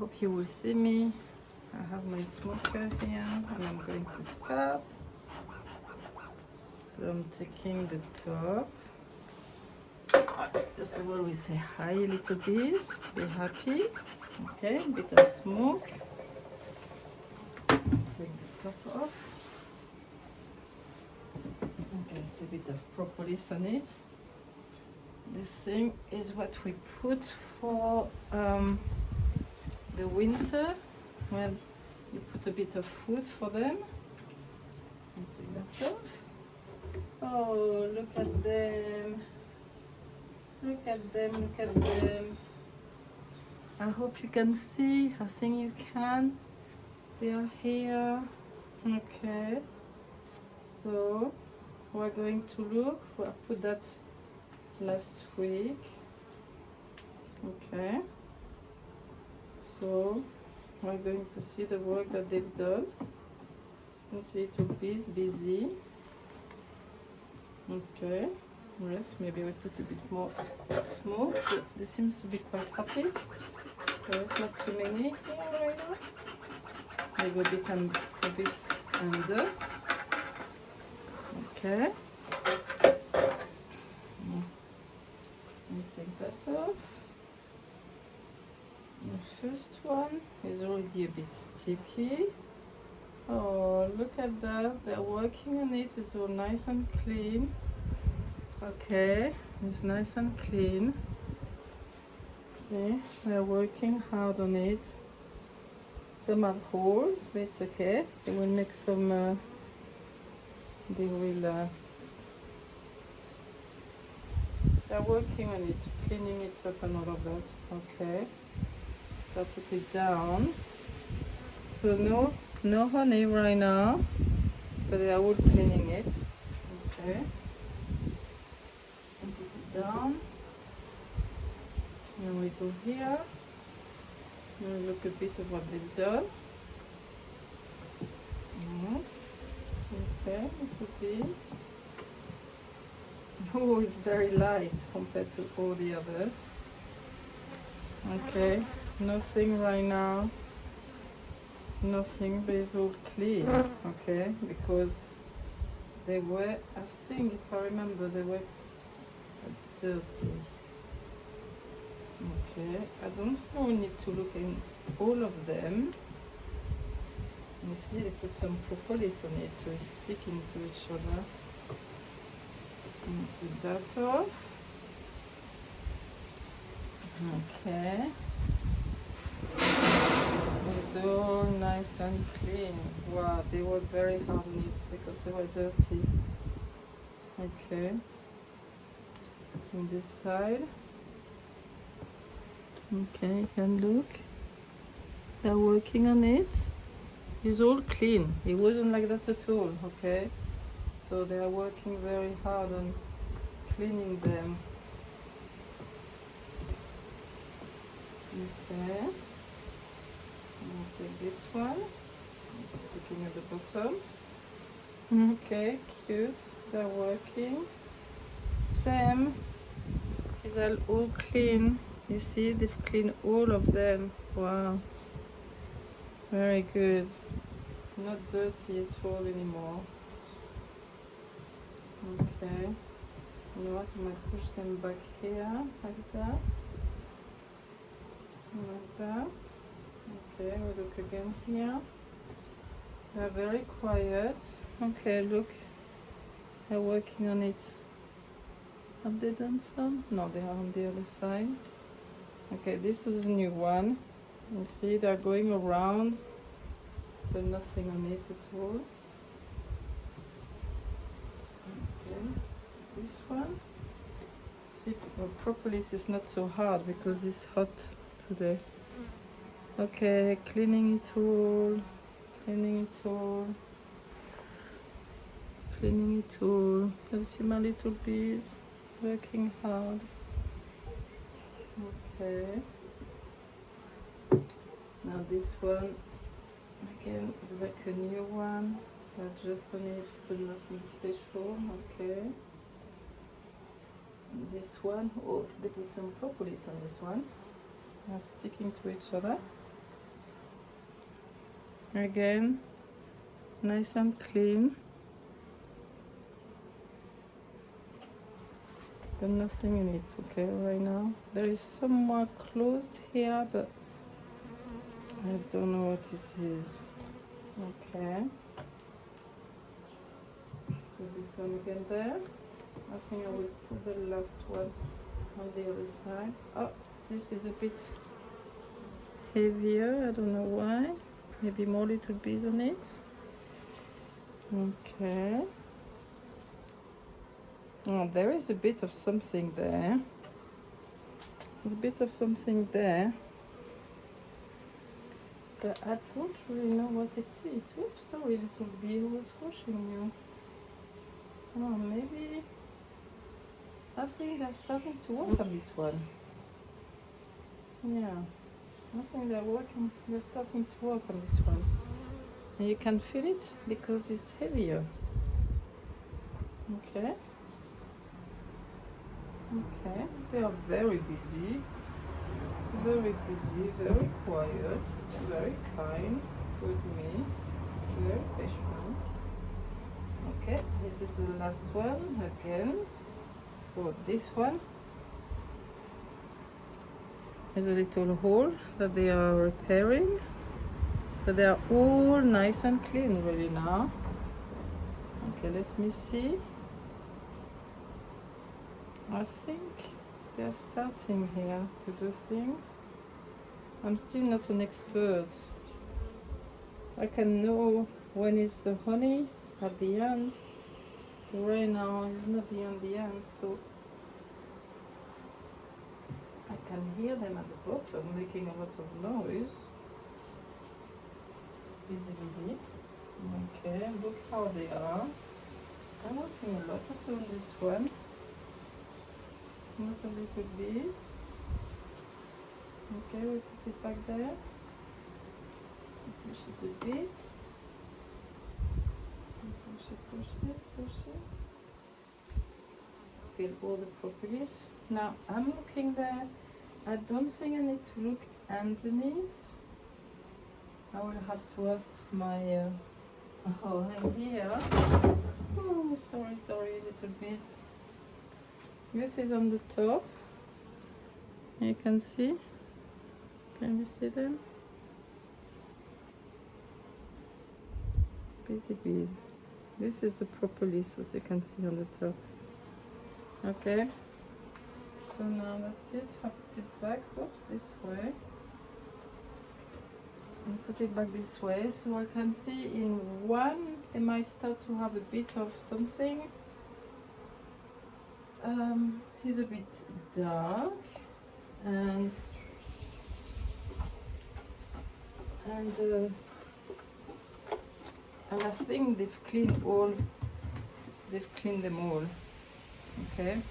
hope you will see me. I have my smoker here and I'm going to start. So I'm taking the top. First of all, we say hi, little bees. Be happy. Okay, bit of smoke. Take the top off. Okay, it's a bit of propolis on it. This thing is what we put for the winter, when you put a bit of food for them. Take that off. Oh, look at them. Look at them, look at them. I hope you can see. I think you can. They are here. Okay. So we're going to look. I put that last week. Okay. So we're going to see the work that they've done. You can see little bees busy. Okay. Yes, maybe we put a bit more smoke. But they seems to be quite happy. There's not too many here right now. They go a bit under. Okay. Let me take that off. The first one is already a bit sticky. Oh, look at that. They're working on it. It's all nice and clean. Okay, it's nice and clean. See, they're working hard on it. Some have holes, but it's okay. They will make some, they're working on it, cleaning it up and all of that. Okay, so I put it down. So no honey right now, but they are all cleaning it. Okay, and put it down. And we go here. And we look a bit of what they've done. Right. Okay, little piece. Oh, it's very light compared to all the others. Okay, nothing right now. Nothing, but it's all clean. Okay, because they were, I think if I remember, they were dirty. Okay, I don't think we need to look in all of them. You see, they put some propolis on it, so it's sticking to each other. Take that off. Okay. It's all nice and clean. Wow, they worked very hard on it because they were dirty. Okay. On this side. Okay, you can look. They're working on it. It's all clean. It wasn't like that at all, okay? So they are working very hard on cleaning them. Okay. I'll take this one. It's sticking at the bottom. Okay, cute. They're working. Same. Is all clean. You see, they've cleaned all of them. Wow. Very good. Not dirty at all anymore. Okay. You know what? I'm going to push them back here, like that. Like that. Okay, we look again here. They're very quiet. Okay, look. They're working on it. Have they done some? No, they are on the other side. Okay, this is a new one. You see, they're going around, but nothing on it at all. Okay, this one. See, propolis is not so hard because it's hot today. Okay, cleaning it all, cleaning it all, cleaning it all. Can you see my little bees working hard? Okay. Now this one, again, is like a new one. Just on it, but nothing special. Okay. And this one, oh, they put some propolis on this one. They're sticking to each other. Again, nice and clean. Got nothing in it, okay, right now. There is some more closed here, but I don't know what it is. Okay. So this one again there. I think I will put the last one on the other side. Oh, this is a bit heavier, I don't know why. Maybe more little bees on it. Okay. Oh, there is a bit of something there. There's a bit of something there. But I don't really know what it is. Oops, sorry, little bee, who was pushing you? Oh, maybe. I think they're starting to work on this one. Yeah, I think they're starting to work on this one. And you can feel it because it's heavier. Okay. Okay, they are very busy, very quiet, very kind with me, very patient. Okay, this is the last one against. For this one is a little hole that they are repairing, but they are all nice and clean really now. Okay, let me see. I think they're starting here to do things. I'm still not an expert. I can know when is the honey at the end. Right now it's not the end, so I can hear them at the bottom making a lot of noise. Busy. Okay, look how they are. I'm working a lot also on this one. Not a little bit. Okay, we put it back there. Push it a bit. Push it. Get all the propolis. Now I'm looking there. I don't think I need to look underneath. I will have to ask my I'm here. Oh, sorry, little bit. This is on the top. You can see. Can you see them? Busy bees. This is the propolis that you can see on the top. Okay. So now that's it. I put it back. Oops, this way. And put it back this way, so I can see in one it might start to have a bit of something. He's a bit dark, and I think they've cleaned them all. Okay.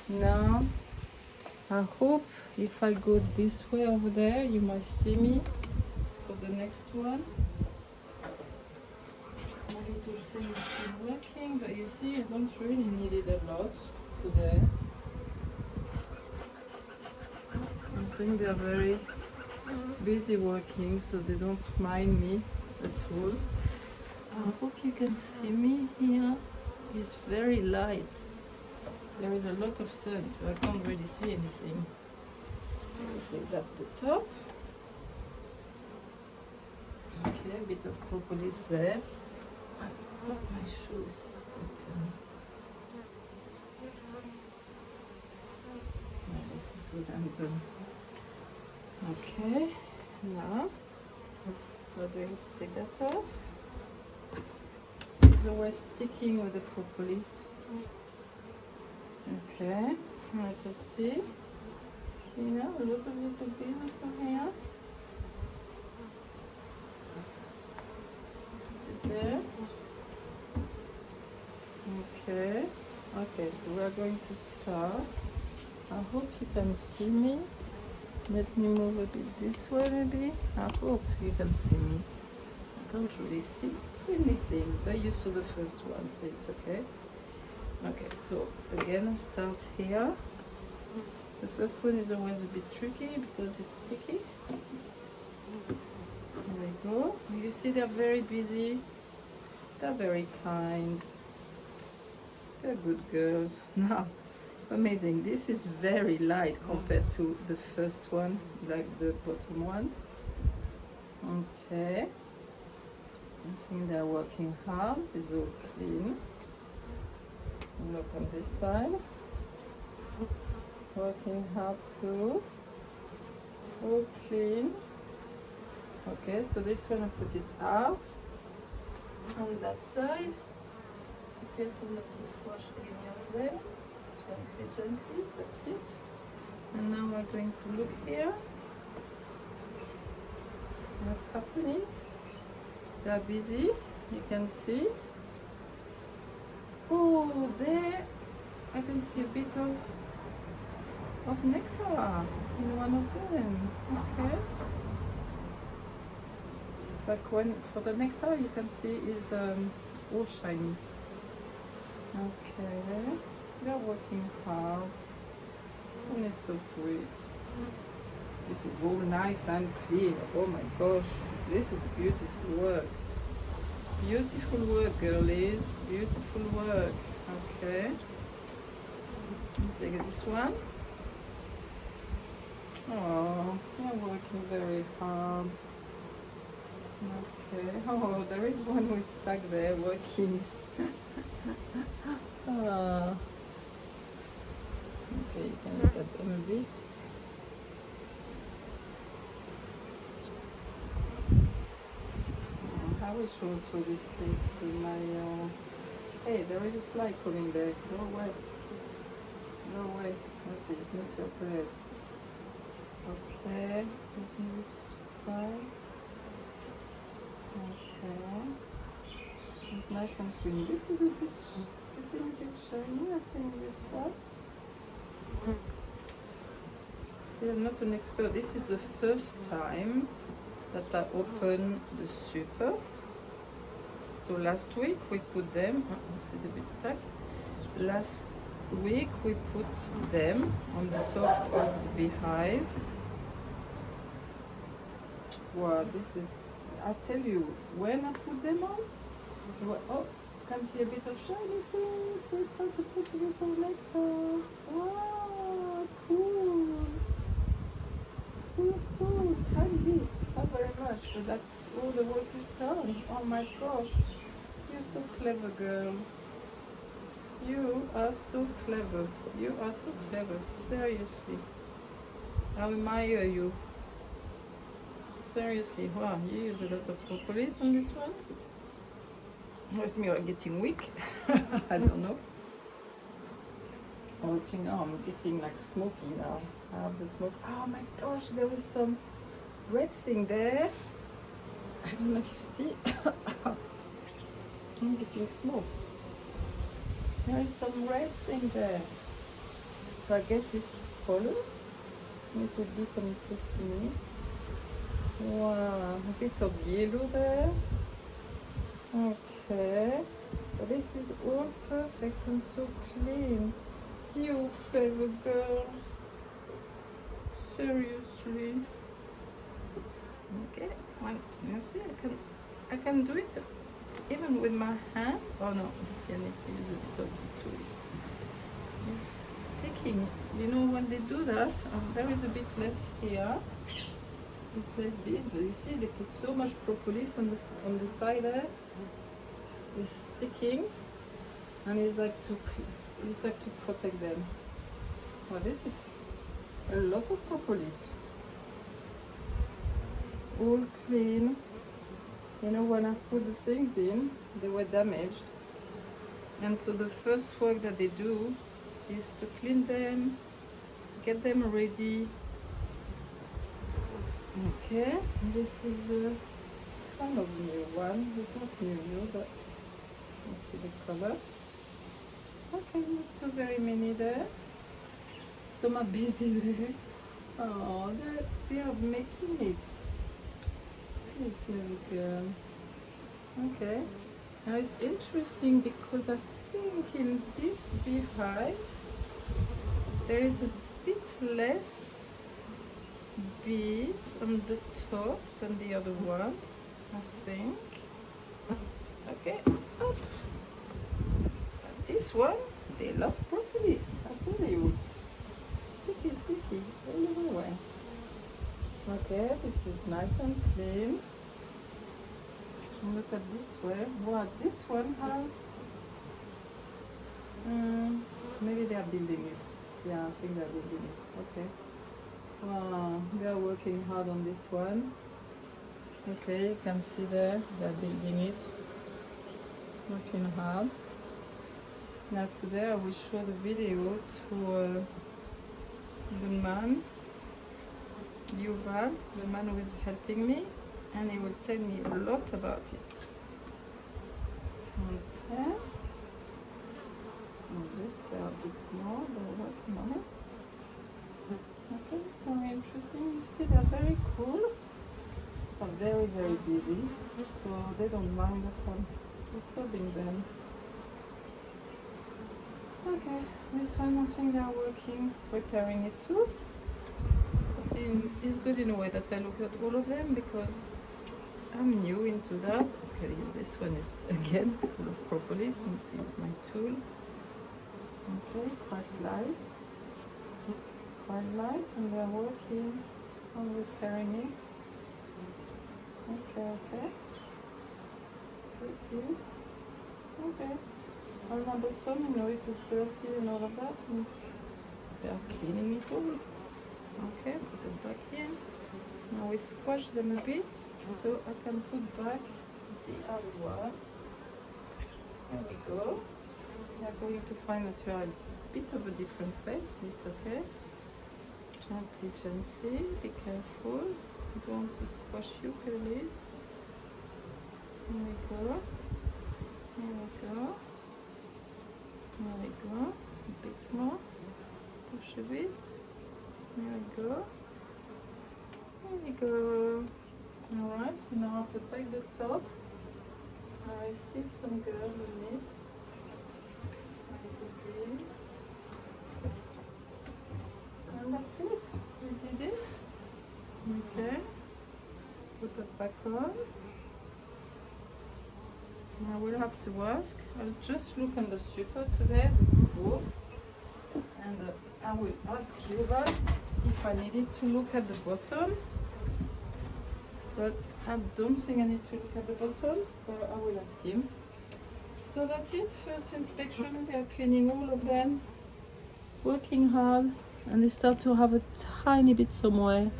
Now I hope if I go this way over there, you might see me for the next one. My little thing is still working, but you see, I don't really need it a lot today. I think they are very busy working, so they don't mind me at all. I hope you can see me here. It's very light. There is a lot of sun, so I can't really see anything. Take that to the top. Okay, a bit of propolis there. Let's put my shoes. This was undone. Okay, now we're going to take that off. This is always sticking with the propolis. Okay, let us see. Here, a lot of little bees also here. Put it there. Okay, so we are going to start. I hope you can see me. Let me move a bit this way maybe. I hope you can see me. I don't really see anything, but you saw the first one, so it's okay. Okay, so again I start here. The first one is always a bit tricky because it's sticky. There we go. see they're very busy. They're very kind. They're good girls. Now, amazing. This is very light compared to the first one, like the bottom one. Okay. I think they're working hard. It's all clean. Look on this side. Working hard too. All clean. Okay, so this one I put it out. On that side. Be careful not to squash any of them. Gently, gently, that's it. And now we're going to look here. What's happening? They're busy, you can see. Oh, there I can see a bit of nectar in one of them. Okay. It's like when for the nectar you can see is all shiny. Okay. They're working hard. And it's so sweet. This is all nice and clean. Oh my gosh. This is beautiful work. Beautiful work, girlies. Beautiful work. Okay. Take this one. Oh, you're working very hard. Okay. Oh, there is one who is stuck there working. Oh. Okay, you can look at them a bit. I wish also these things to my... Hey, there is a fly coming there. Go away. Go away. That's it, it's not your place. Okay, looking this side. Okay. It's nice and clean. This is a bit, getting a bit shiny, I think, this one. See, I'm not an expert. This is the first time that I open the super. So last week we put them, this is a bit stuck. Last week we put them on the top of the beehive. Wow, this is, I tell you, when I put them on, oh, you can see a bit of shiny things. They start to put a little nectar. Wow, cool. Cool, tiny bits, not very much, but that's all the work is done. Oh my gosh, you're so clever, girl. You are so clever. You are so clever, seriously. I admire you. Seriously, wow, you use a lot of propolis on this one. With me, I'm getting weak. I don't know. Watching, oh, I'm getting like smoky now. I have the smoke. Oh my gosh, there was some red thing there. I don't know if you see. I'm getting smoked. There is some red thing there. So I guess it's pollen. Let me put deep and close to me. Wow, a bit of yellow there. Okay. But this is all perfect and so clean. You clever girl. Seriously. Okay, well, you see, I can do it even with my hand. Oh no, you see, I need to use a bit of the tool. It's sticking. You know when they do that, there is a bit less here, a bit less beads, but you see they put so much propolis on the side there. It's sticking, and it's like to protect them. Well, this is a lot of propolis. All clean. You know, when I put the things in, they were damaged. And so the first work that they do is to clean them, get them ready. Okay, this is a kind of new one. It's not new, but you see the color. Okay, not so very many there. Some are busy there. Oh, they are making it. Girl. Okay. Now it's interesting because I think in this beehive there is a bit less bees on the top than the other one. I think. Okay, up. But this one, they love propolis, I tell you. Sticky, all everywhere. Okay, this is nice and clean. And look at this way. What this one has? Maybe they are building it. Yeah, I think they are building it. Okay. Wow, they are working hard on this one. Okay, you can see there, they are building it. Working hard. Now today I will show the video to the man, Yuval, the man who is helping me, and he will tell me a lot about it. Okay. And this, they are a bit more, they're working on it. Okay, very interesting. You see, they're very cool, but very, very busy, so they don't mind that I'm disturbing them. Okay, this one I think they are working, preparing it too. But it's good in a way that I look at all of them because I'm new into that. Okay, this one is again full of propolis. I need to use my tool. Okay, quite light, and they are working on repairing it. Okay. Good. Okay. I remember some, it is dirty and all of that, and they are cleaning it all. Okay, put it back in. Now we squash them a bit, so I can put back the other one. There we go. We are going to find that you are a bit of a different place, but it's okay. Gently, be careful. You don't want to squash you, please. Here we go. A bit more. Push a bit. There we go. Alright, now I put back the top. There is still some girl in it. And that's it. We did it. Okay. Put it back on. I will have to ask. I'll just look on the super today, both, and I will ask you guys if I needed to look at the bottom. But I don't think I need to look at the bottom, but I will ask him. So that's it. First inspection. They are cleaning all of them, working hard, and they start to have a tiny bit somewhere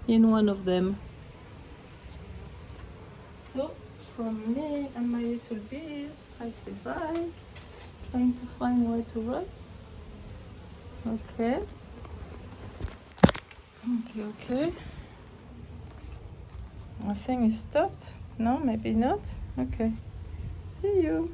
in one of them. So from me and my little bees, I say bye. Trying to find where to write. Okay. I think it stopped. No, maybe not. Okay. See you.